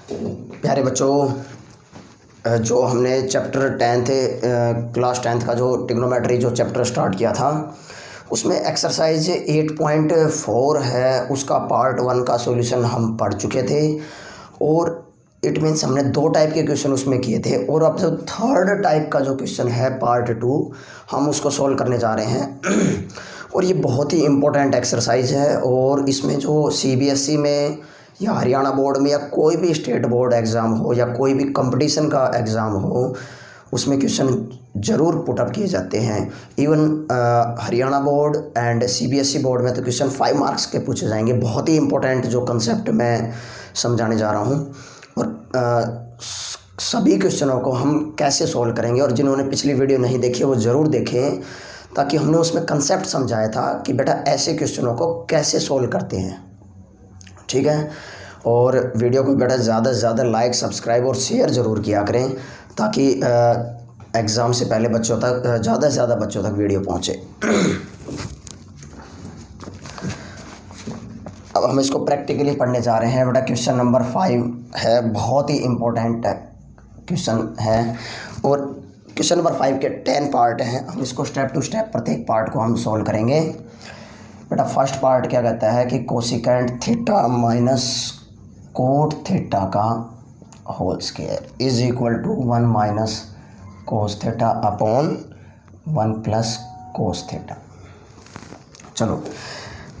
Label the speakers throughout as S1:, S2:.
S1: प्यारे बच्चों, जो हमने चैप्टर 10th क्लास 10th का जो ट्रिग्नोमेट्री जो चैप्टर स्टार्ट किया था, उसमें एक्सरसाइज 8.4 है, उसका पार्ट 1 का सॉल्यूशन हम पढ़ चुके थे। और इट मीन्स हमने 2 टाइप के क्वेश्चन उसमें किए थे। और अब जो थर्ड टाइप का जो क्वेश्चन है पार्ट 2, हम उसको सॉल्व करने जा रहे हैं। और ये बहुत ही इम्पोर्टेंट एक्सरसाइज है। और इसमें जो CBSE में या हरियाणा बोर्ड में या कोई भी स्टेट बोर्ड एग्ज़ाम हो या कोई भी कंपटीशन का एग्ज़ाम हो, उसमें क्वेश्चन ज़रूर पुटअप किए जाते हैं। Even Haryana board and CBSE board में तो क्वेश्चन 5 मार्क्स के पूछे जाएंगे। बहुत ही इम्पोर्टेंट जो कंसेप्ट मैं समझाने जा रहा हूँ। और सभी क्वेश्चनों को हम कैसे सॉल्व करेंगे, और जिन्होंने पिछली वीडियो नहीं देखी वो ज़रूर देखें, ताकि हमने उसमें कंसेप्ट समझाया था कि बेटा ऐसे क्वेश्चनों को कैसे सॉल्व करते हैं। ठीक है। और वीडियो को बेटा ज़्यादा से ज़्यादा लाइक, सब्सक्राइब और शेयर ज़रूर किया करें, ताकि एग्ज़ाम से पहले बच्चों तक ज़्यादा से ज़्यादा बच्चों तक वीडियो पहुँचे। अब हम इसको प्रैक्टिकली पढ़ने जा रहे हैं। बेटा क्वेश्चन नंबर 5 है, बहुत ही इम्पोर्टेंट क्वेश्चन है। और क्वेश्चन नंबर 5 के 10 पार्ट हैं। हम इसको स्टेप टू स्टेप प्रत्येक पार्ट को हम सॉल्व करेंगे। बेटा फर्स्ट पार्ट क्या कहता है कि cosecant theta minus cot theta का whole square is equal to 1 minus cos theta upon 1 plus cos theta. चलो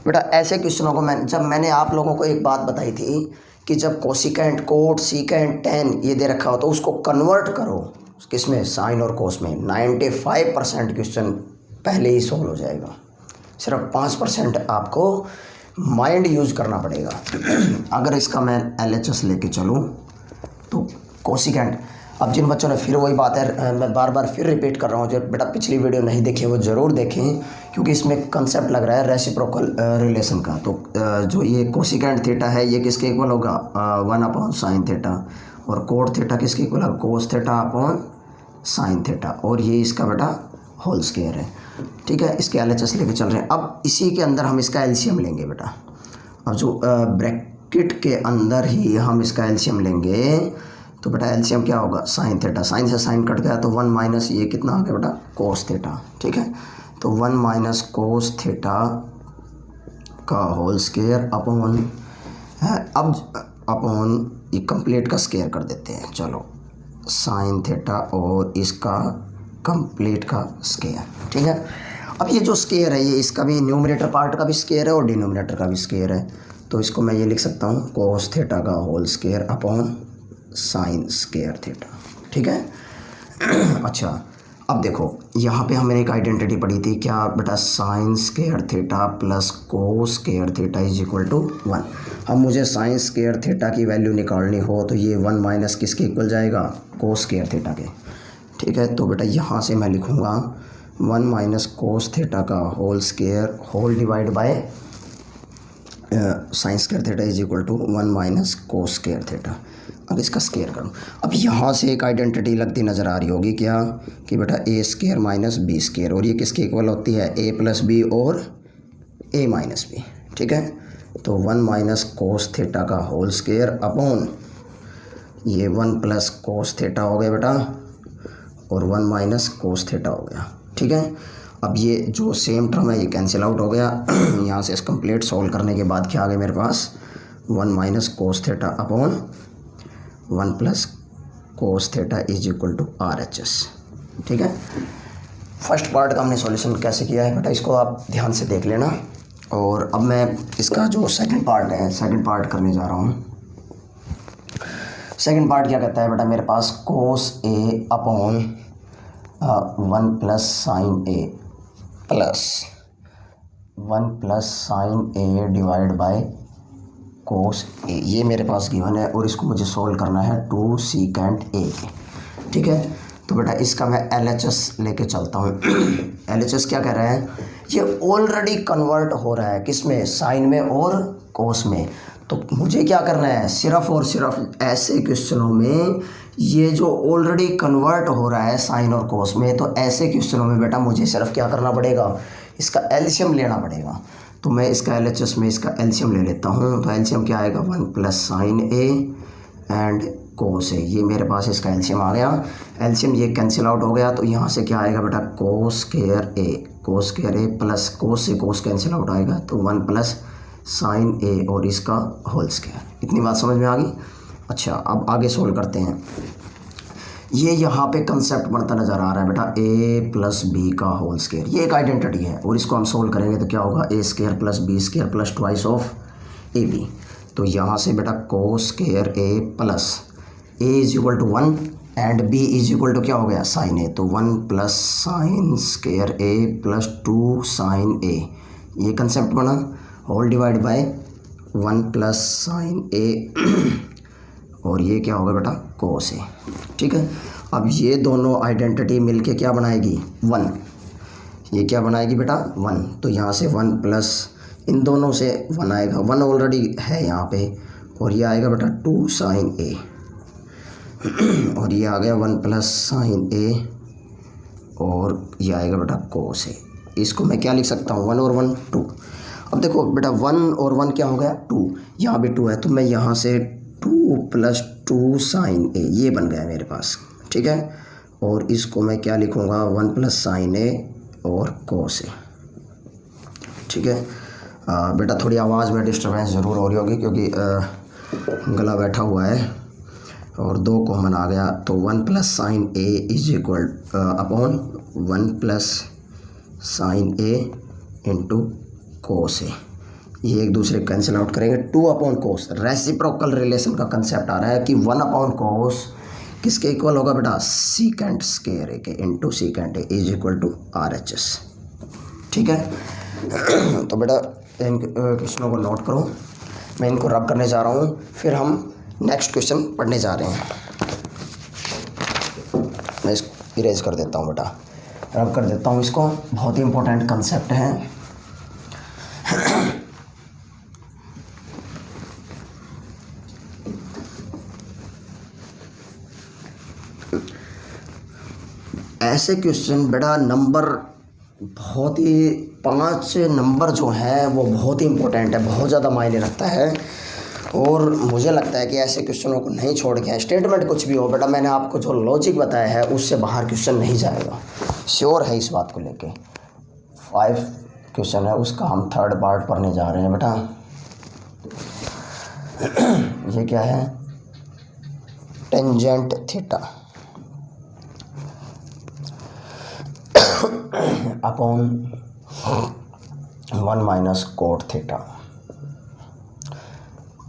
S1: बेटा, ऐसे क्वेश्चनों को मैंने आप लोगों को एक बात बताई थी कि जब कोसिकेंट, कोट, सीकेंट, टेन ये दे रखा हो तो उसको कन्वर्ट करो किसमें, साइन और कोस में। 95% क्वेश्चन पहले ही सॉल्व हो जाएगा। सिर्फ 5% आपको माइंड यूज़ करना पड़ेगा। अगर इसका मैं LHS लेके चलूँ तो कोसिकेंट, अब जिन बच्चों ने, फिर वही बात है, मैं बार बार फिर रिपीट कर रहा हूँ, जो बेटा पिछली वीडियो नहीं देखी वो ज़रूर देखें, क्योंकि इसमें कंसेप्ट लग रहा है रेसिप्रोकल रिलेशन का। तो जो ये कोसिकेंट थीटा है ये किसके इक्वल होगा, 1 अपॉन साइन थीटा। और कोट थीटा किसके इक्वल है, cos theta upon sine theta. और ये इसका बेटा होल स्क्वायर है। ठीक है, इसके LHS लेके चल रहे हैं। अब इसी के अंदर हम इसका LCM लेंगे बेटा। अब जो ब्रैकेट के अंदर ही हम इसका LCM लेंगे, तो बेटा LCM क्या होगा, साइन थीटा। साइन से साइन कट गया तो 1 माइनस ये कितना आ गया बेटा, कोस थीटा। ठीक है, तो 1 माइनस कोस थीटा का होल स्क्वायर अपॉन अब अपॉन ये कंप्लीट का स्क्वायर कर देते हैं। चलो, साइन थीटा और इसका कंप्लीट का स्क्वायर। ठीक है, अब ये जो स्क्वायर है ये इसका भी न्यूमरेटर पार्ट का भी स्क्वायर है और डिनोमिनेटर का भी स्क्वायर है। तो इसको मैं ये लिख सकता हूँ, कोस थीटा का whole square upon sine square theta. ठीक है। अच्छा, अब देखो यहाँ पे हमने एक आइडेंटिटी पढ़ी थी, क्या बेटा, sine square theta plus cos square theta is equal to 1। अब मुझे साइन स्क्वायर थीटा की वैल्यू निकालनी हो तो ये 1 माइनस किसके इक्वल जाएगा, कोस स्क्वायर थीटा के। ठीक है, तो बेटा यहाँ से मैं लिखूँगा 1 माइनस कोस थीटा का whole square whole divide by sine square theta is equal to 1 minus cos square theta. अब इसका स्क्वायर करूँ। अब यहाँ से एक आइडेंटिटी लगती नज़र आ रही होगी, क्या कि बेटा ए स्क्वायर माइनस बी स्क्वायर, और ये किसके इक्वल होती है, ए प्लस बी और ए माइनस बी। ठीक है, तो 1 माइनस कोस थीटा का होल स्क्वायर अपॉन ये 1 प्लस कोस थीटा हो गया बेटा, और 1 माइनस कोस थीटा हो गया। ठीक है, अब ये जो सेम टर्म है ये कैंसिल आउट हो गया। यहाँ से इस कंप्लीट सॉल्व करने के बाद क्या आ गया मेरे पास, 1 minus cos theta upon 1 plus cos theta is equal to RHS। ठीक है, फर्स्ट पार्ट का हमने सॉल्यूशन कैसे किया है बेटा, इसको आप ध्यान से देख लेना। और अब मैं इसका जो सेकंड पार्ट है, सेकंड पार्ट करने जा रहा हूँ। सेकंड पार्ट क्या कहता है बेटा, मेरे पास cos A upon 1 plus sine A plus 1 plus sine A divide by cos A, ये मेरे पास गिवन है और इसको मुझे सोल्व करना है 2 सीकेंट ए के। ठीक है, तो बेटा इसका मैं LHS लेके चलता हूँ। LHS क्या कह रहा है, ये ऑलरेडी कन्वर्ट हो रहा है किस में, साइन में और कोस में। तो मुझे क्या करना है, सिर्फ और सिर्फ ऐसे क्वेश्चनों में ये जो ऑलरेडी कन्वर्ट हो रहा है साइन और कोस में, तो ऐसे क्वेश्चनों में बेटा मुझे सिर्फ क्या करना पड़ेगा, इसका LCM लेना पड़ेगा। तो मैं इसका LHS में इसका LCM ले लेता हूँ। तो LCM क्या आएगा, 1 plus sine A and cos A, ये मेरे पास इसका एलसीएम आ गया। एलसीएम ये कैंसिल आउट हो गया, तो यहाँ से क्या आएगा बेटा, कोस स्क्वायर ए प्लस कोस से कोस कैंसिल आउट आएगा, तो 1 प्लस साइन ए और इसका होल स्क्वायर। इतनी बात समझ में आ गई। अच्छा, अब आगे सोल्व करते हैं। ये यहाँ पे कंसेप्ट बनता नज़र आ रहा है बेटा, ए प्लस बी का होल स्क्वायर, ये एक आइडेंटिटी है, और इसको हम सोल्व करेंगे तो क्या होगा, A square plus B square plus twice of A B. तो यहाँ से बेटा cos square A plus A is equal to 1 and B is equal to क्या हो गया, साइन ए, तो 1 plus sine square A plus 2 sine A, ये concept बना, whole divide by 1 plus sine A और ये क्या होगा बेटा, कोस ए। ठीक है, अब ये दोनों आइडेंटिटी मिलके क्या बनाएगी, 1, ये क्या बनाएगी बेटा, 1। तो यहाँ से 1 प्लस इन दोनों से 1 आएगा, 1 ऑलरेडी है यहाँ पे, और ये आएगा बेटा 2 साइन ए और ये आ गया 1 प्लस साइन ए और ये आएगा बेटा कोस ए। इसको मैं क्या लिख सकता हूँ, 1 और 1 2। अब देखो बेटा 1 और 1 क्या हो गया, 2, यहाँ भी 2 है, तो मैं यहाँ से 2 प्लस 2 साइन ए, ये बन गया मेरे पास। ठीक है, और इसको मैं क्या लिखूँगा, 1 प्लस साइन ए और कोस ए। ठीक है बेटा, थोड़ी आवाज़ में डिस्टर्बेंस ज़रूर हो रही होगी क्योंकि गला बैठा हुआ है और 2 कॉमन आ गया, तो 1 plus sine A is equal upon 1 plus sine A into cos A, ये एक दूसरे कैंसिल आउट करेंगे। 2 अपॉन कोस, रेसिप्रोकल रिलेशन का कंसेप्ट आ रहा है कि 1 अपॉन कोस किसके इक्वल होगा बेटा, सीकेंट स्क्वायर ए के into secant A is equal to RHS। ठीक है तो बेटा इन क्वेश्चनों को नोट करो, मैं इनको रब करने जा रहा हूँ, फिर हम नेक्स्ट क्वेश्चन पढ़ने जा रहे हैं। मैं इसको इरेज कर देता हूँ बेटा, रब कर देता हूँ इसको, बहुत ही इंपॉर्टेंट कंसेप्ट है। ऐसे क्वेश्चन बेटा नंबर बहुत ही 5 नंबर जो है वो बहुत ही इम्पोर्टेंट है, बहुत ज़्यादा मायने रखता है, और मुझे लगता है कि ऐसे क्वेश्चनों को नहीं छोड़ के, स्टेटमेंट कुछ भी हो बेटा, मैंने आपको जो लॉजिक बताया है उससे बाहर क्वेश्चन नहीं जाएगा, श्योर है इस बात को लेके। 5 क्वेश्चन है, उसका हम 3rd पार्ट पढ़ने जा रहे हैं बेटा। ये क्या है, tangent theta upon 1 minus cot theta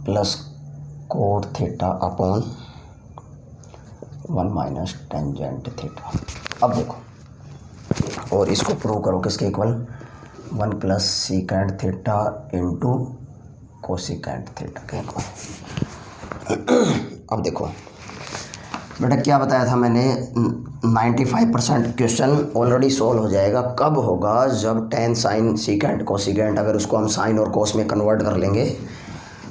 S1: plus cot theta upon 1 minus tangent theta. अब देखो, और इसको प्रूव करो किसके equal, 1 plus secant theta into cosecant theta के इक्वल। अब देखो बेटा, क्या बताया था मैंने, 95% क्वेश्चन ऑलरेडी सॉल्व हो जाएगा। कब होगा, जब टेन साइन सीकेंट कोसिकेंट अगर उसको हम साइन और कोस में कन्वर्ट कर लेंगे।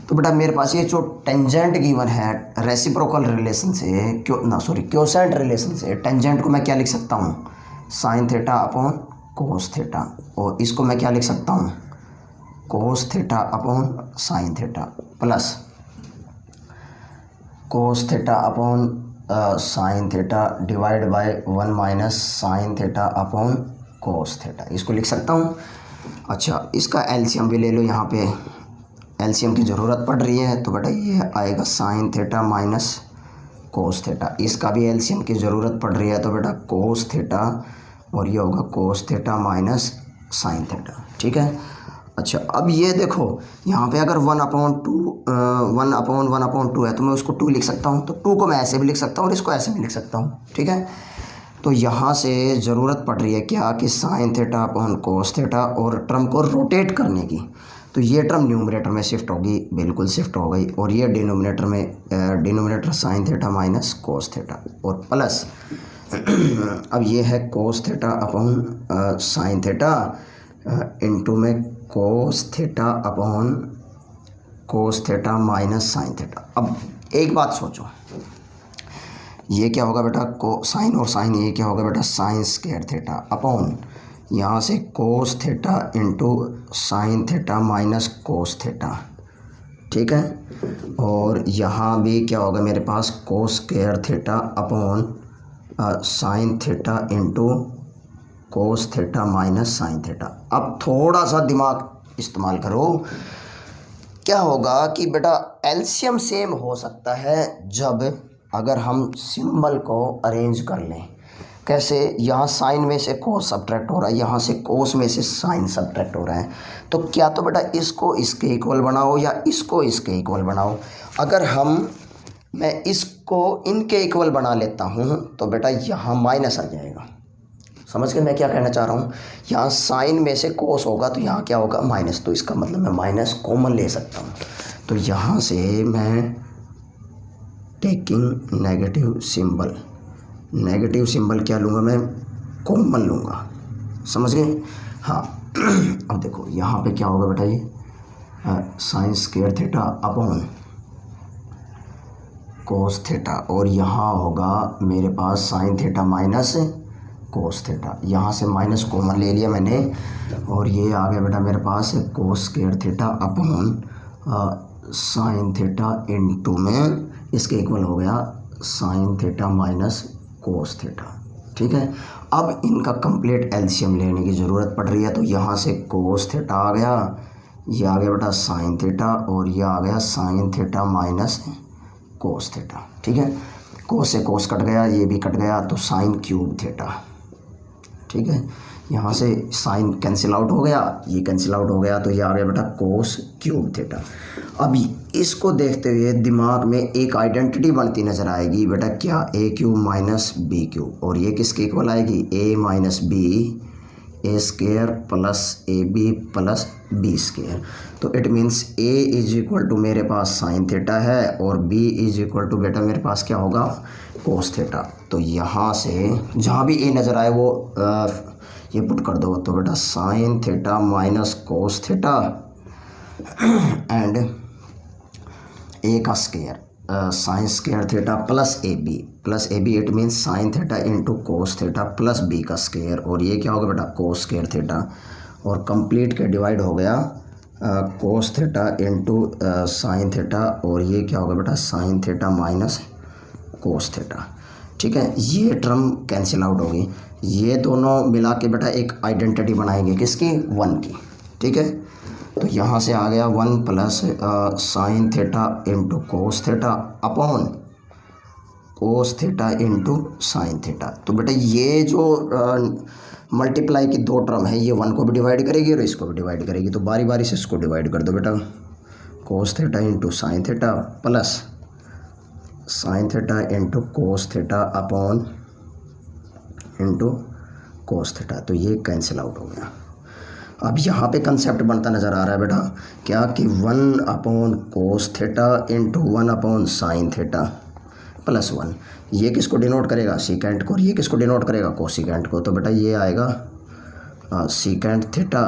S1: तो बेटा मेरे पास ये जो टेंजेंट गिवन है रेसिप्रोकल रिलेशन से, क्योसेंट रिलेशन से, टेंजेंट को मैं क्या लिख सकता हूँ, sine theta upon cos theta, और इसको मैं क्या लिख सकता हूँ, cos theta upon sine theta plus cos theta upon sine theta divide by 1 minus sine theta upon cos theta, इसको लिख सकता हूँ। अच्छा, इसका एलसीएम भी ले लो, यहाँ पे एलसीएम की ज़रूरत पड़ रही है, तो बेटा ये आएगा sign theta minus cos theta, इसका भी एलसीएम की ज़रूरत पड़ रही है, तो बेटा कोस थीटा, और ये होगा कोस थीटा माइनस साइन थीटा। ठीक है, अच्छा अब ये देखो यहाँ पे अगर 1 अपॉन 2 है, तो मैं उसको 2 लिख सकता हूँ, तो 2 को मैं ऐसे भी लिख सकता हूँ और इसको ऐसे भी लिख सकता हूँ। ठीक है, तो यहाँ से ज़रूरत पड़ रही है क्या, कि sine theta upon cos theta, और टर्म को रोटेट करने की, तो ये टर्म न्यूमरेटर में शिफ्ट होगी, बिल्कुल शिफ्ट हो गई, और ये डिनोमिनेटर में, denominator sine theta minus cos theta, और प्लस अब ये है cos theta upon sine theta into में cos theta upon cos theta minus sine theta. अब एक बात सोचो, ये क्या होगा बेटा, को साइन और साइन, ये क्या होगा बेटा, साइन स्क्वायर थीटा अपॉन यहाँ से cos theta into sine theta minus cos theta. ठीक है। और यहाँ भी क्या होगा मेरे पास cos square theta upon sine theta into cos theta minus sine theta. अब थोड़ा सा दिमाग इस्तेमाल करो। क्या होगा कि बेटा एलसीएम सेम हो सकता है जब अगर हम सिंबल को अरेंज कर लें। कैसे? यहाँ साइन में से कोस सब्ट्रैक्ट हो रहा है, यहाँ से कोस में से साइन सब्ट्रैक्ट हो रहा है, तो क्या तो बेटा इसको इसके इक्वल बनाओ या इसको इसके इक्वल बनाओ। अगर मैं इसको इनके इक्वल बना लेता हूँ तो बेटा यहाँ माइनस आ जाएगा। समझ गए मैं क्या कहना चाह रहा हूँ? यहाँ साइन में से कोस होगा तो यहाँ क्या होगा? माइनस। तो इसका मतलब मैं माइनस कॉमन ले सकता हूँ। तो यहाँ से मैं टेकिंग नेगेटिव सिंबल क्या लूँगा? मैं कॉमन लूँगा। समझ गए? हाँ। अब देखो यहाँ पे क्या होगा बेटा, ये sine square theta upon cos theta, और यहाँ होगा मेरे पास sine theta minus cos theta. यहाँ से माइनस कॉमन ले लिया मैंने और ये आ गया बेटा मेरे पास cos square theta upon sine theta into में इसके इक्वल हो गया sine theta minus cos theta. ठीक है। अब इनका कंप्लीट एलसीएम लेने की ज़रूरत पड़ रही है। तो यहाँ से कोस थीटा आ गया, ये आ गया बेटा साइन थीटा, और ये आ गया sine theta minus cos theta. ठीक है। कोस से कोस कट गया, ये भी कट गया, तो साइन क्यूब थीटा। ठीक है। यहाँ से साइन कैंसिल आउट हो गया, ये कैंसिल आउट हो गया, तो ये आ गया बेटा कोस क्यूब थीटा। अभी इसको देखते हुए दिमाग में एक आइडेंटिटी बनती नज़र आएगी बेटा, क्या? A cube minus B cube, और ये किसके इक्वल आएगी? A minus B A square plus A B plus B square. तो it means A is equal to मेरे पास साइन थीटा है और बी इज इक्वल टू बेटा मेरे पास क्या होगा? Cos theta. तो यहाँ से जहाँ भी ए नज़र आए वो ये पुट कर दो। तो बेटा sine theta minus cos theta and A का square sine square theta plus A B it means sine theta into cos theta plus B का स्क्वायर, और ये क्या होगा बेटा? कोस स्क्वायर थीटा, और कंप्लीट के डिवाइड हो गया cos theta into sine theta, और ये क्या होगा बेटा? Sine theta minus cos theta. ठीक है। ये टर्म कैंसिल आउट होगी, ये दोनों मिला के बेटा एक आइडेंटिटी बनाएंगे किसकी? 1 की। ठीक है। तो यहाँ से आ गया 1 plus sign theta into cos theta upon cos theta into sine theta. तो बेटा ये जो मल्टीप्लाई की 2 टर्म है, ये 1 को भी डिवाइड करेगी और इसको भी डिवाइड करेगी। तो बारी बारी से इसको डिवाइड कर दो बेटा, कोस theta into sine theta plus sign theta into cos theta upon into cos theta. तो ये कैंसिल आउट हो गया। अब यहाँ पे कंसेप्ट बनता नज़र आ रहा है बेटा, क्या कि 1 upon cos theta into 1 upon sine theta plus 1। ये किसको डिनोट करेगा? सीकेंट को, और ये किसको डिनोट करेगा? कोसिकेंट को। तो बेटा ये आएगा सीकेंट थीटा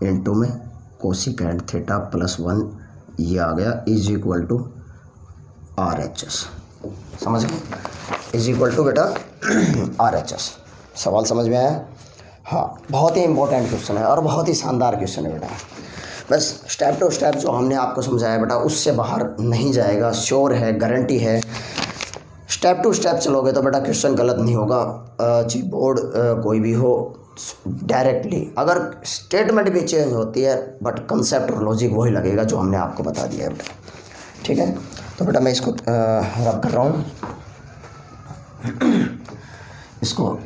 S1: इंटू में कोसिकेंट थीटा प्लस 1, ये आ गया इज इक्वल टू RHS। समझ गए? इज इक्वल टू बेटा RHS। सवाल समझ में आया? हाँ, बहुत ही इंपॉर्टेंट क्वेश्चन है और बहुत ही शानदार क्वेश्चन है बेटा। बस स्टेप टू स्टेप जो हमने आपको समझाया बेटा उससे बाहर नहीं जाएगा, श्योर है, गारंटी है। स्टेप टू स्टेप चलोगे तो बेटा क्वेश्चन गलत नहीं होगा। जी बोर्ड कोई भी हो, डायरेक्टली अगर स्टेटमेंट भी चेंज होती है बट कंसेप्ट और लॉजिक वही लगेगा जो हमने आपको बता दिया है बेटा। ठीक है। तो बेटा मैं इसको रब कर रहा हूँ, इसको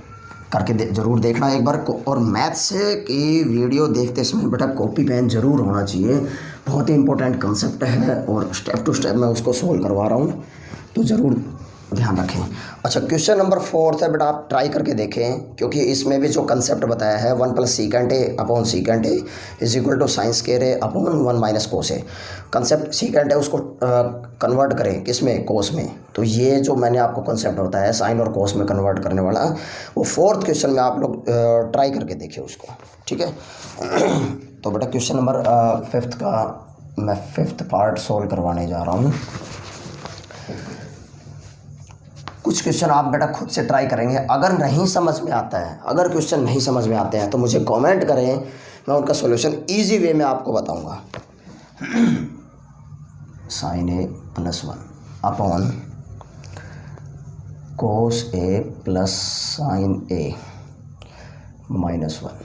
S1: करके ज़रूर देखना एक बार। और मैथ्स की वीडियो देखते समय बेटा कॉपी पेन ज़रूर होना चाहिए, बहुत ही इंपॉर्टेंट कंसेप्ट है और स्टेप टू स्टेप मैं उसको सोल्व करवा रहा हूँ, तो ज़रूर ध्यान रखें। अच्छा, क्वेश्चन नंबर 4 है बेटा, आप ट्राई करके देखें, क्योंकि इसमें भी जो कंसेप्ट बताया है 1 plus secant A upon secant A is equal to sine square A upon 1 minus cos A. Concept secant है उसको कन्वर्ट करें किस में? कोस में। तो ये जो मैंने आपको कंसेप्ट बताया है साइन और कोस में कन्वर्ट करने वाला, वो 4th क्वेश्चन में आप लोग ट्राई करके देखिए उसको। ठीक है। तो बेटा क्वेश्चन नंबर 5th का मैं 5th पार्ट सोल्व करवाने जा रहा हूँ। कुछ क्वेश्चन आप बेटा खुद से ट्राई करेंगे, अगर नहीं समझ में आता है, अगर क्वेश्चन नहीं समझ में आते हैं तो मुझे कमेंट करें, मैं उनका सॉल्यूशन इजी वे में आपको बताऊंगा। Sign A plus 1 upon cos A plus sine A minus 1।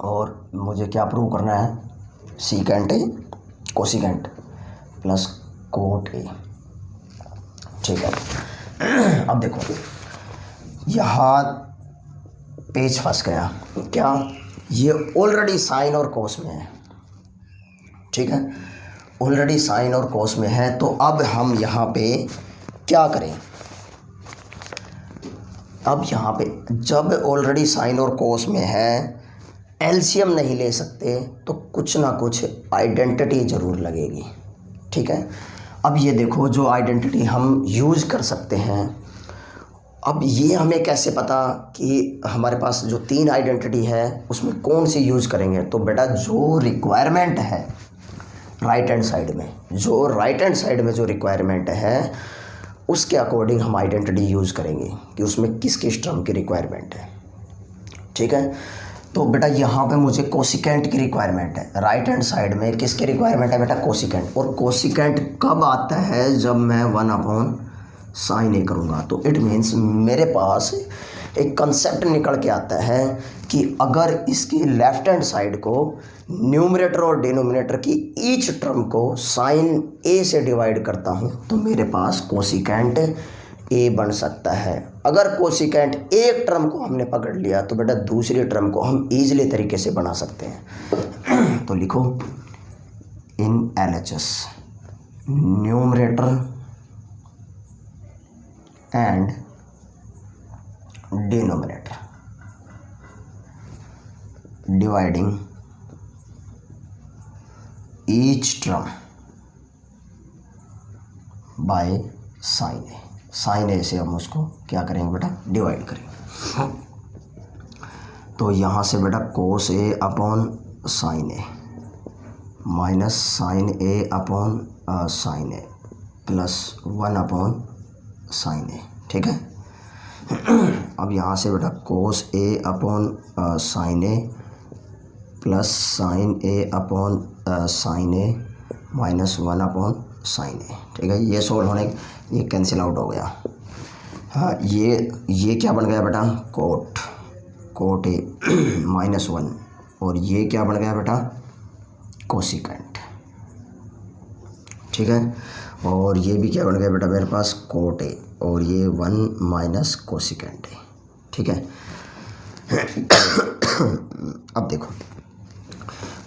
S1: और मुझे क्या प्रूव करना है, secant A cosecant plus cot A. ठीक है, अब देखो यहाँ पेज फंस गया, क्या ये ऑलरेडी साइन और कोस में है। ठीक है, ऑलरेडी साइन और कोस में है, तो अब हम यहाँ पे क्या करें, अब यहाँ पे जब ऑलरेडी साइन और कोस में है, एलसीएम नहीं ले सकते तो कुछ ना कुछ आइडेंटिटी ज़रूर लगेगी। ठीक है, अब ये देखो जो आइडेंटिटी हम यूज़ कर सकते हैं, अब ये हमें कैसे पता कि हमारे पास जो 3 आइडेंटिटी है उसमें कौन सी यूज़ करेंगे। तो बेटा जो रिक्वायरमेंट है राइट हैंड साइड में, जो राइट हैंड साइड में जो रिक्वायरमेंट है उसके अकॉर्डिंग हम आइडेंटिटी यूज़ करेंगे कि उसमें किस किस टर्म की रिक्वायरमेंट है। ठीक है, तो बेटा यहाँ पे मुझे कोसिकेंट की रिक्वायरमेंट है, राइट हैंड साइड में किसकी रिक्वायरमेंट है बेटा, कोसिकेंट। और कोसिकेंट कब आता है, जब मैं 1 अपॉन साइन ए करूँगा। तो इट मीन्स मेरे पास एक कंसेप्ट निकल के आता है कि अगर इसकी लेफ्ट हैंड साइड को न्यूमरेटर और डिनोमिनेटर की ईच टर्म को साइन ए से डिवाइड करता हूँ तो मेरे पास कोसिकेंट ए बन सकता है। अगर कोसिकेंट एक टर्म को हमने पकड़ लिया तो बेटा दूसरी टर्म को हम ईजिली तरीके से बना सकते हैं। तो लिखो in LHS numerator and denominator dividing each term by sine A. Sine A से हम उसको क्या करेंगे बेटा, डिवाइड करेंगे। तो यहाँ से बेटा cos A upon sine A minus sine A upon sine A plus 1 upon sine ए। ठीक है, अब यहाँ से बेटा cos A upon sine A plus sine A upon sine A minus 1 upon sine ए। ठीक है, ये सोल्व होने, ये कैंसिल आउट हो गया। हाँ, ये क्या बन गया बेटा, कोट ए माइनस 1, और ये क्या बन गया बेटा, कोसिकेंट। ठीक है, और ये भी क्या बन गया बेटा मेरे पास, कोट ए, और ये 1 माइनस कोसिकेंट ए। ठीक है, अब देखो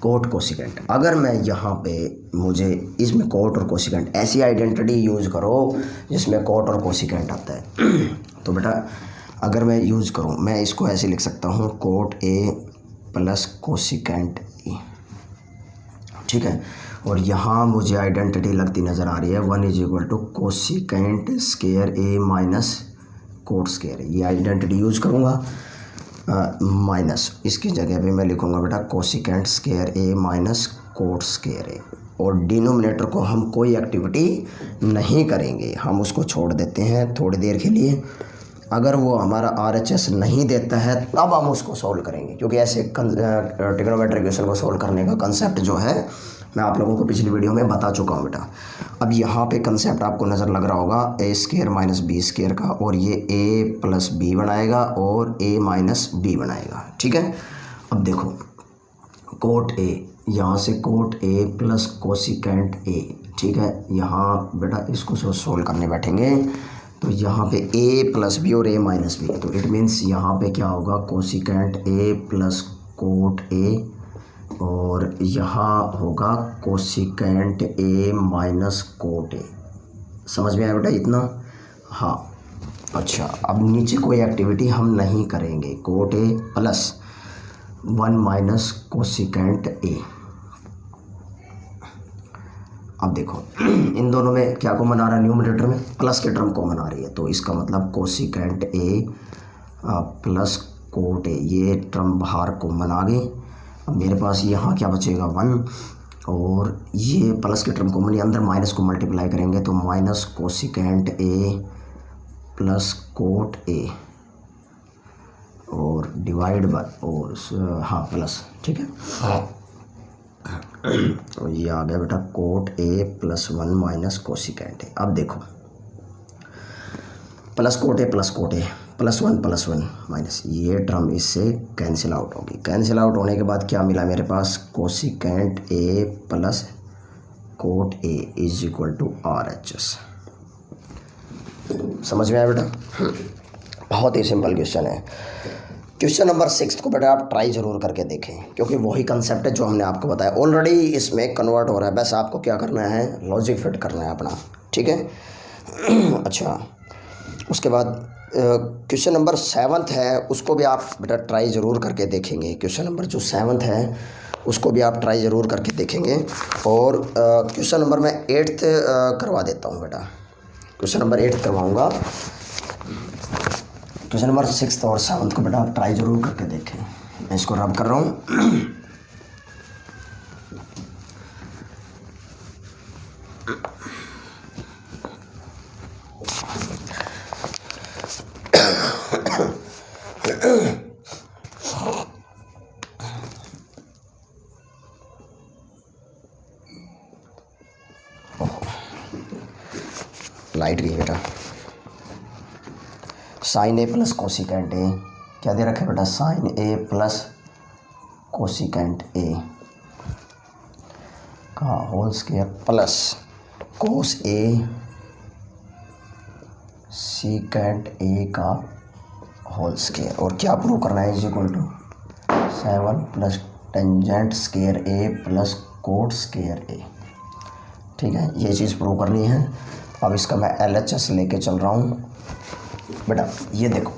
S1: कोट कोसिकेंट, अगर मैं यहाँ पे मुझे इसमें कोट और कोसिकेंट ऐसी आइडेंटिटी यूज़ करो जिसमें कोट और कोसिकेंट आता है। तो बेटा अगर मैं यूज़ करूँ, मैं इसको ऐसे लिख सकता हूँ कोट ए प्लस कोसिकेंट ए। ठीक है, और यहाँ मुझे आइडेंटिटी लगती नज़र आ रही है 1 = कोसिकेंट स्क्वायर ए माइनस कोट स्क्वायर ए। ये आइडेंटिटी यूज़ करूँगा, माइनस इसकी जगह पे मैं लिखूँगा बेटा कोसिकेंट स्क्वायर ए माइनस कोट स्क्वायर ए। और डिनोमिनेटर को हम कोई एक्टिविटी नहीं करेंगे, हम उसको छोड़ देते हैं थोड़ी देर के लिए। अगर वो हमारा RHS नहीं देता है तब हम उसको सोल्व करेंगे, क्योंकि ऐसे ट्रिग्नोमेट्रिक इक्वेशन को सोल्व करने का कंसेप्ट जो है मैं आप लोगों को पिछली वीडियो में बता चुका हूँ बेटा। अब यहाँ पे कंसेप्ट आपको नज़र लग रहा होगा a² माइनस b² का, और ये a प्लस b बनाएगा और a माइनस b बनाएगा। ठीक है, अब देखो कोट a, यहाँ से cot a plus cosecant a। ठीक है, यहाँ बेटा इसको जो सोल्व करने बैठेंगे तो यहाँ पे a प्लस b और a माइनस b, तो इट मीन्स यहाँ पे क्या होगा, cosecant a plus coat a, और यहाँ होगा cosecant a minus cot a। समझ में आया बेटा इतना? हाँ, अच्छा अब नीचे कोई एक्टिविटी हम नहीं करेंगे, cot a plus 1 minus cosecant a। अब देखो इन दोनों में क्या कॉमन आ रहा है, न्यूमरेटर में प्लस के टर्म कॉमन आ रही है, तो इसका मतलब cosecant a plus coat a, ये टर्म बाहर कॉमन आ गई। अब मेरे पास यहाँ क्या बचेगा 1, और ये प्लस के टर्म कॉमन, ये अंदर माइनस को मल्टीप्लाई करेंगे तो minus cosecant a plus coat a और डिवाइड बाय और हाँ प्लस। ठीक है, और ये आ गया बेटा cot A plus 1 minus cosecant A. अब देखो plus cot A plus one minus, ये टर्म इससे कैंसिल आउट होगी। कैंसिल आउट होने के बाद क्या मिला मेरे पास, cosecant A plus cot A is equal to R H S. समझ में आया बेटा? बहुत ही सिंपल क्वेश्चन है। क्वेश्चन नंबर 6 को बेटा आप ट्राई ज़रूर करके देखें, क्योंकि वही कंसेप्ट है जो हमने आपको बताया। ऑलरेडी इसमें कन्वर्ट हो रहा है, बस आपको क्या करना है, लॉजिक फिट करना है अपना, ठीक है। अच्छा, उसके बाद क्वेश्चन नंबर 7 है, उसको भी आप बेटा ट्राई ज़रूर करके देखेंगे। क्वेश्चन नंबर जो 7 है उसको भी आप ट्राई ज़रूर करके देखेंगे। और क्वेश्चन नंबर मैं 8 करवा देता हूँ बेटा, क्वेश्चन नंबर 8 करवाऊँगा। क्वेश्चन नंबर 6 और 7 को बेटा आप ट्राई ज़रूर करके देखें। मैं इसको रब कर रहा हूँ। लाइट गई बेटा। Sine A plus cosecant A, क्या दे रखा है बेटा, sine A plus cosecant A का whole square plus cos A secant A का होल स्क्वायर। और क्या प्रूव करना है, is equal to 7 plus tangent square A plus cot square A. ठीक है, ये चीज़ प्रूव करनी है। अब इसका मैं LHS लेके चल रहा हूँ बेटा। ये देखो,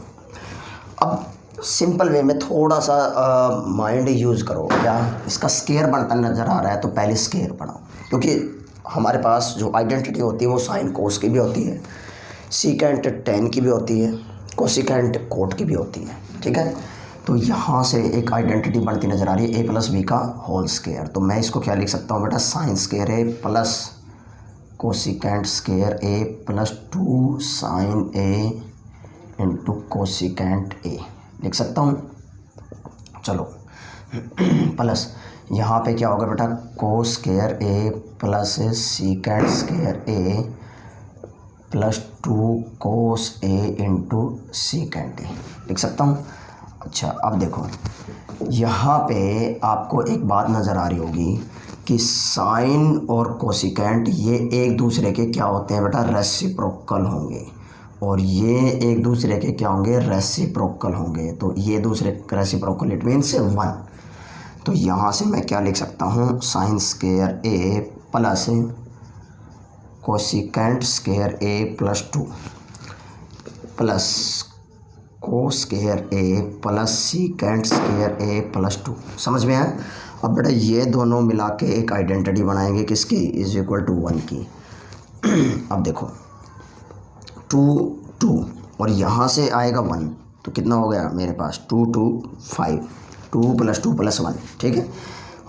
S1: अब सिंपल वे में थोड़ा सा माइंड यूज़ करो। क्या इसका स्केयर बनता नज़र आ रहा है, तो पहले स्केयर बनाओ, क्योंकि हमारे पास जो आइडेंटिटी होती है वो साइन कोस की भी होती है, सीकेंट टेन की भी होती है, कोसिकेंट कोट की भी होती है। ठीक है, तो यहाँ से एक आइडेंटिटी बनती नज़र आ रही है, ए प्लस बी का होल स्केयर। तो मैं इसको क्या लिख सकता हूँ बेटा, sine square A plus cosecant square A plus 2 sine A into cosecant A लिख सकता हूँ। चलो प्लस यहाँ पे क्या होगा बेटा, cos square A plus secant square A plus 2 cos A into secant ए लिख सकता हूँ। अच्छा, अब देखो यहाँ पे आपको एक बात नज़र आ रही होगी कि साइन और कोसिकेंट ये एक दूसरे के क्या होते हैं बेटा, रेसिप्रोकल होंगे, और ये एक दूसरे के क्या होंगे, रेसिप्रोकल होंगे। तो ये दूसरे रेसिप्रोकल, इट मीन्स 1। तो यहाँ से मैं क्या लिख सकता हूँ, sign square A plus cosecant square A plus 2 plus cos square A plus secant square A plus 2। समझ में आया? अब बेटा ये दोनों मिला के एक आइडेंटिटी बनाएंगे किसकी, इज इक्वल टू 1 की। अब देखो 2 और यहाँ से आएगा 1, तो कितना हो गया मेरे पास, 2 2 5, 2 प्लस 2 प्लस 1। ठीक है,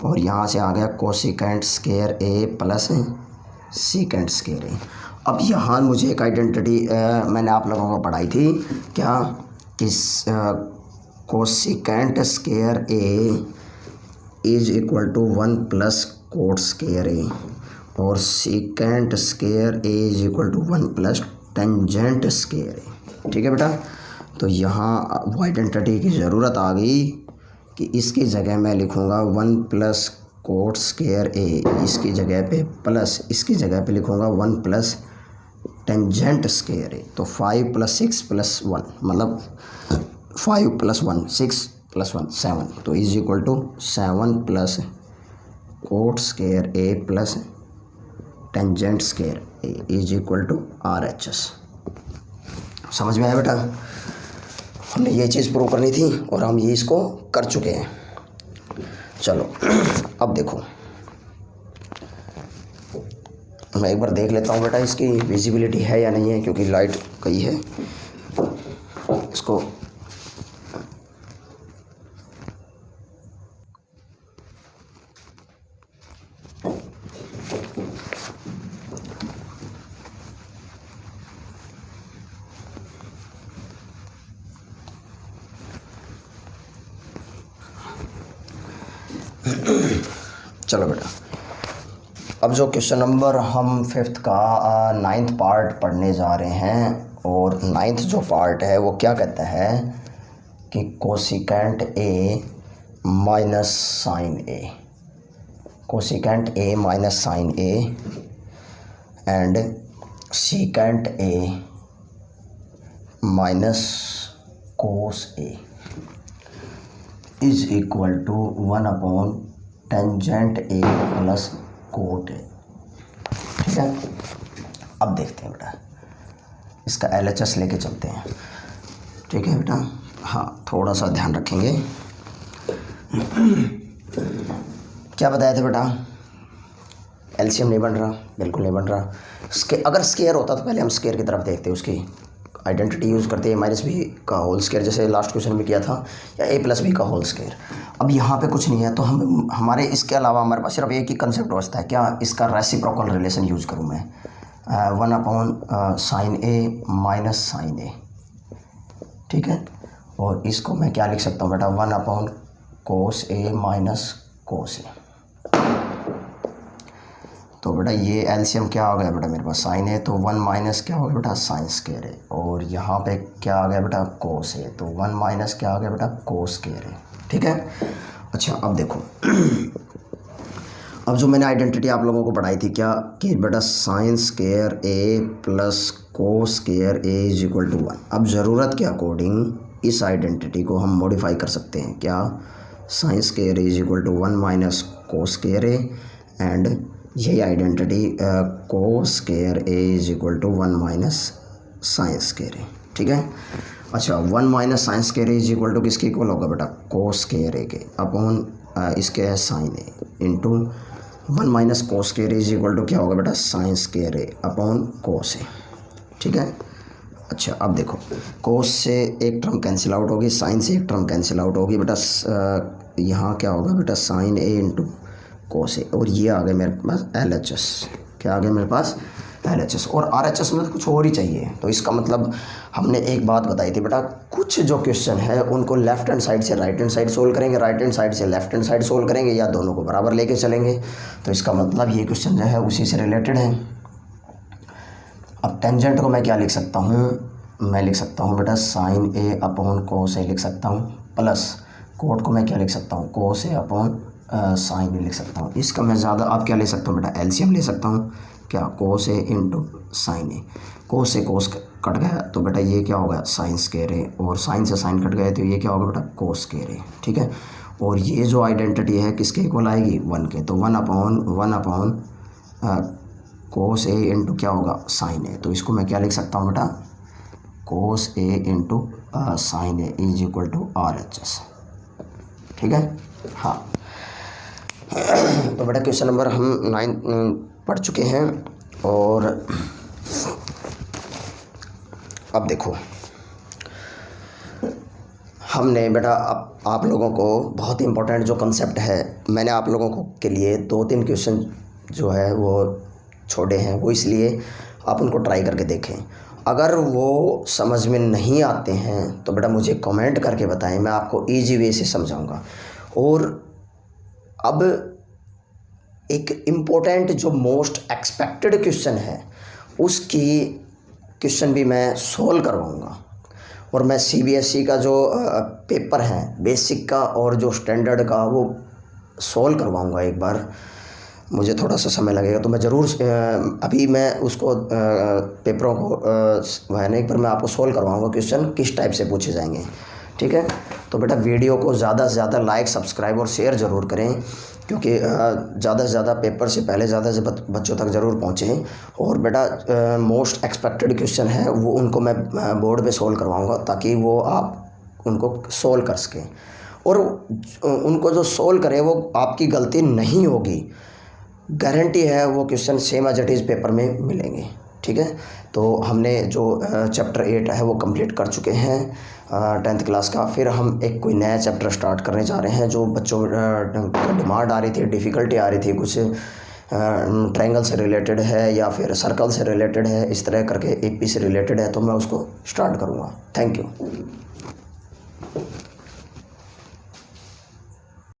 S1: और यहाँ से आ गया cosecant square A plus secant square ए। अब यहाँ मुझे एक आइडेंटिटी मैंने आप लोगों को पढ़ाई थी क्या, कि cosecant square A is equal to 1 plus cot square A, और secant square A is equal to 1 plus tangent square A. ठीक है बेटा, तो यहाँ वो आइडेंटिटी की ज़रूरत आ गई कि इसकी जगह मैं लिखूँगा 1 प्लस कोट स्केयर ए, इसकी जगह पे प्लस, इसकी जगह पे लिखूँगा 1 प्लस टेंजेंट स्केयर ए। तो 5 प्लस 6 प्लस 1, मतलब 5 प्लस 1 6 प्लस 1 7, तो is equal to 7 plus cot square A plus tangent square A is equal to RHS। समझ में आया बेटा? हमने ये चीज़ प्रूव करनी थी और हम ये इसको कर चुके हैं। चलो अब देखो, मैं एक बार देख लेता हूँ बेटा इसकी विजिबिलिटी है या नहीं है, क्योंकि लाइट गई है। इसको चलो बेटा, अब जो क्वेश्चन नंबर हम 5th का 9th पार्ट पढ़ने जा रहे हैं, और 9th जो पार्ट है वो क्या कहता है कि cosecant A minus sine A, cosecant A minus sine A and secant A minus cos A is equal to 1 tangent A plus cot A. ठीक है, अब देखते हैं बेटा, इसका LHS लेके चलते हैं। ठीक है बेटा, हाँ थोड़ा सा ध्यान रखेंगे। क्या बताया था बेटा, LCM नहीं बन रहा, बिल्कुल नहीं बन रहा। अगर स्केयर होता तो पहले हम स्केयर की तरफ देखते, उसकी आइडेंटिटी यूज़ करते हैं माइनस बी का होल स्केयर, जैसे लास्ट क्वेश्चन में किया था, या ए प्लस बी का होल स्केयर। अब यहाँ पे कुछ नहीं है, तो हम हमारे इसके अलावा हमारे पास सिर्फ एक ही कंसेप्ट बचता है, क्या, इसका रेसिप्रोकल रिलेशन यूज़ करूँ मैं, 1 साइन ए माइनस साइन ए। ठीक है, और इसको मैं क्या लिख सकता हूँ बेटा, 1 कोस ए माइनस कोस ए। तो बेटा ये LCM क्या आ गया बेटा मेरे पास, साइन ए, तो 1 माइनस क्या हो गया बेटा, साइन स्केयर ए, और यहाँ पे क्या आ गया बेटा, कोस ए, तो 1 माइनस क्या आ गया बेटा, कोस स्केयर ए। ठीक है, अच्छा अब देखो, अब जो मैंने आइडेंटिटी आप लोगों को पढ़ाई थी क्या, कि बेटा sine square A plus cos square A is equal to 1। अब ज़रूरत के अकॉर्डिंग इस आइडेंटिटी को हम मॉडिफाई कर सकते हैं, क्या, sine square A is equal to 1 minus cos square A, and यही identity cos square A is equal to 1 minus sine square A. ठीक है, अच्छा 1 minus sine square A is equal to किसके इक्वल होगा बेटा, कोस स्केयर ए के upon इसके है sine A, into 1 minus cos square A is equal to क्या होगा बेटा, साइन स्केयर ए अपॉन कोस ए। ठीक है, अच्छा अब देखो, कोस से एक टर्म कैंसिल आउट होगी, साइन से एक टर्म कैंसिल आउट होगी बेटा, यहाँ क्या होगा बेटा, साइन ए इंटू कोस ए, और ये आ गया मेरे पास LHS। क्या आ गया मेरे पास, LHS, और RHS में तो कुछ और ही चाहिए। तो इसका मतलब हमने एक बात बताई थी बेटा, कुछ जो क्वेश्चन है उनको लेफ्ट हैंड साइड से राइट हैंड साइड सोल्व करेंगे, राइट हैंड साइड से लेफ्ट हैंड साइड सोल्व करेंगे, या दोनों को बराबर लेके चलेंगे। तो इसका मतलब ये क्वेश्चन जो है उसी से रिलेटेड है। अब टेंजेंट को मैं क्या लिख सकता हूँ, मैं लिख सकता हूँ बेटा साइन ए अपॉन कोस ए लिख सकता हूँ, प्लस कोट को मैं क्या लिख सकता हूँ, कोस ए अपॉन साइन ए लिख सकता हूँ। इसका मैं ज़्यादा आप क्या ले सकता हूँ बेटा, LCM ले सकता हूँ, क्या, कोस ए इंटू साइन ए, कोस से कोस कट गया तो बेटा ये क्या होगा, साइन स्केयर ए, और साइन से साइन कट गए तो ये क्या होगा बेटा, कोस स्केयर ए। ठीक है, और ये जो आइडेंटिटी है किसके इक्वल आएगी, 1 के, तो 1 अपॉन कोस ए इंटू क्या होगा, साइन ए। तो इसको मैं क्या लिख सकता हूँ बेटा, cos A into sine A is equal to RHS। ठीक है, हाँ। तो बेटा क्वेश्चन नंबर हम 9 पढ़ चुके हैं, और अब देखो हमने बेटा आप लोगों को बहुत इम्पोर्टेंट जो कंसेप्ट है, मैंने आप लोगों को के लिए 2-3 क्वेश्चन जो है वो छोड़े हैं, वो इसलिए आप उनको ट्राई करके देखें। अगर वो समझ में नहीं आते हैं तो बेटा मुझे कमेंट करके बताएं, मैं आपको ईजी वे से समझाऊंगा। और अब एक इम्पोर्टेंट जो मोस्ट एक्सपेक्टेड क्वेश्चन है उसकी क्वेश्चन भी मैं सोल्व करवाऊँगा, और मैं CBSE का जो पेपर है बेसिक का और जो स्टैंडर्ड का वो सोल्व करवाऊँगा। एक बार मुझे थोड़ा सा समय लगेगा तो मैं ज़रूर अभी मैं उसको पेपरों को है एक बार मैं आपको सोल्व करवाऊँगा क्वेश्चन किस टाइप से पूछे जाएंगे। ठीक है, तो बेटा वीडियो को ज़्यादा से ज़्यादा लाइक, सब्सक्राइब और शेयर ज़रूर करें, क्योंकि ज़्यादा से ज़्यादा पेपर से पहले ज़्यादा से बच्चों तक ज़रूर पहुँचें। और बेटा मोस्ट एक्सपेक्टेड क्वेश्चन है वो उनको मैं बोर्ड पे सोल्व करवाऊँगा, ताकि वो आप उनको सोल्व कर सकें, और उनको जो सोल्व करें वो आपकी गलती नहीं होगी, गारंटी है वो question same as it is paper में मिलेंगे। ठीक है, तो हमने जो चैप्टर 8 है वो कंप्लीट कर चुके हैं 10th क्लास का। फिर हम एक कोई नया चैप्टर स्टार्ट करने जा रहे हैं जो बच्चों का डिमांड आ रही थी, डिफ़िकल्टी आ रही थी, कुछ ट्रायंगल से रिलेटेड है या फिर सर्कल से रिलेटेड है, इस तरह करके AP से रिलेटेड है, तो मैं उसको स्टार्ट करूँगा। Thank you.